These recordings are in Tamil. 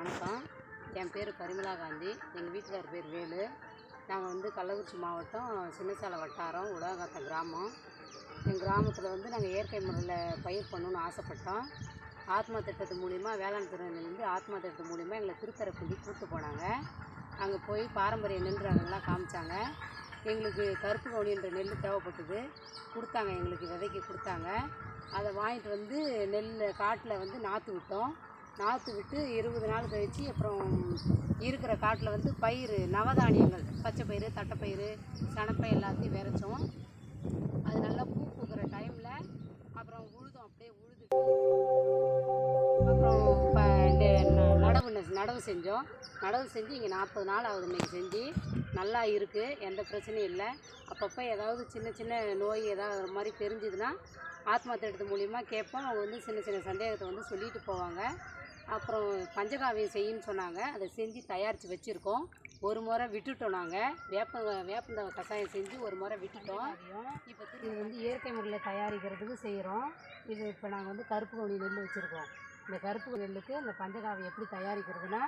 வணக்கம். என் பேர் பரிமலா காந்தி. எங்கள் வீட்டுக்கார் பேர் வேலு. நாங்கள் கள்ளக்குறிச்சி மாவட்டம் சின்னசாலை வட்டாரம் உலகத்த கிராமம். எங்கள் கிராமத்தில் நாங்கள் இயற்கை முறையில் பயிர் பண்ணணுன்னு ஆசைப்பட்டோம். ஆத்மா திட்டத்து மூலிமா வேளாண் துறையிலேருந்து ஆத்மா திட்டத்து மூலிமா எங்களை திருத்தரப்பள்ளி கூப்பிட்டு போனாங்க. அங்கே போய் பாரம்பரிய நெல் ரகங்கள்லாம் காமிச்சாங்க. எங்களுக்கு கருப்பு கவுனின்ற நெல் தேவைப்பட்டது, கொடுத்தாங்க. எங்களுக்கு விதைக்கு கொடுத்தாங்க. அதை வாங்கிட்டு நெல் காட்டில் நாற்று விட்டோம். நாற்று விட்டு 20 நாள் கழித்து அப்புறம் இருக்கிற காட்டில் பயிர் நவதானியங்கள், பச்சை பயிறு, தட்டைப்பயிறு, சணப்பை எல்லாத்தையும் விதைச்சோம். அது நல்லா பூ பூக்கிற டைமில் அப்புறம் உழுதோம். அப்படியே உழுதுட்டு அப்புறம் நடவு செஞ்சோம். நடவு செஞ்சு இங்கே 40 நாள் ஆகுது. இன்றைக்கி செஞ்சு நல்லா இருக்குது, எந்த பிரச்சனையும் இல்லை. அப்பப்போ ஏதாவது சின்ன சின்ன நோய் ஏதாவது மாதிரி தெரிஞ்சுதுன்னா ஆத்மா திட்டத்து மூலிமா கேட்போம். அவங்க சின்ன சின்ன சந்தேகத்தை சொல்லிட்டு போவாங்க. அப்புறம் பஞ்சகாவியம் செய்யுன்னு சொன்னாங்க. அதை செஞ்சு தயாரித்து வச்சுருக்கோம். ஒரு முறை விட்டுட்டோம். நாங்கள் வேப்பந்த கஷாயம் செஞ்சு ஒரு முறை விட்டுட்டோம். இப்போ இது இயற்கை முறையில் தயாரிக்கிறதுக்கு செய்கிறோம். இது இப்போ நாங்கள் கருப்பு கவுனி நெல் வச்சுருக்கோம். இந்த கருப்பு நெல்லுக்கு இந்த பஞ்சகாவியம் எப்படி தயாரிக்கிறதுனா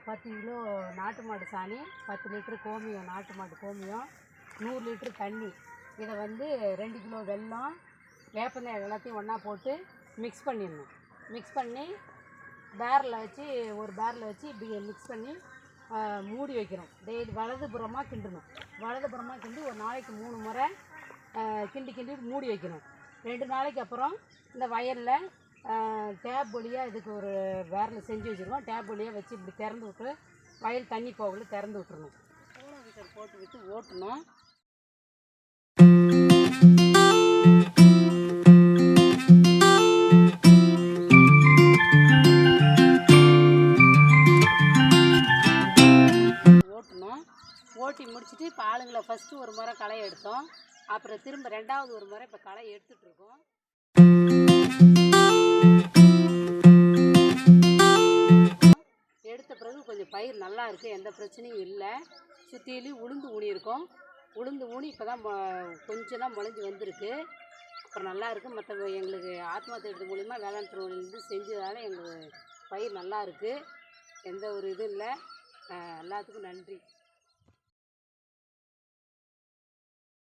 10 கிலோ நாட்டு மாடு சாணி, 10 லிட்டரு கோமியம், நாட்டு மாட்டு கோமியம், 100 லிட்டரு தண்ணி, இதை 2 கிலோ வெல்லம், வேப்பந்தழை எல்லாத்தையும் ஒன்றா போட்டு மிக்ஸ் பண்ணிடணும். மிக்ஸ் பண்ணி ஒரு பேரில் வச்சு இப்படி மிக்ஸ் பண்ணி மூடி வைக்கிறோம். டெய்லி வலதுபுறமாக கிண்டி ஒரு நாளைக்கு 3 முறை கிண்டி மூடி வைக்கணும். 2 நாளைக்கு அப்புறம் இந்த வயலில் டேப் வழியாக இதுக்கு ஒரு பேரில் செஞ்சு வச்சுருக்கோம். டேப் வழியாக வச்சு இப்படி திறந்து விட்டு வயல் தண்ணி போகல திறந்து விட்டுருணும். வீட்டர் போட்டு விட்டு ஓட்டணும். ஓட்டி முடிச்சுட்டு இப்போ ஆளுங்களை ஃபஸ்ட்டு ஒரு முறை களை எடுத்தோம். அப்புறம் திரும்ப 2வது ஒரு முறை இப்போ களை எடுத்துகிட்ருக்கோம். எடுத்த பிறகு கொஞ்சம் பயிர் நல்லா இருக்குது, எந்த பிரச்சனையும் இல்லை. சுற்றிலையும் உளுந்து ஊனியிருக்கோம். உளுந்து ஊனி இப்போ தான் கொஞ்சம் தான் முளைஞ்சி வந்திருக்கு. அப்புறம் நல்லா இருக்குது. மற்ற எங்களுக்கு ஆத்மா திட்டத்து மூலிமா வேளாண் துறையிலேருந்து செஞ்சதால் எங்களுக்கு பயிர் நல்லா இருக்குது, எந்த ஒரு இதுவும் இல்லை. எல்லாத்துக்கும் நன்றி.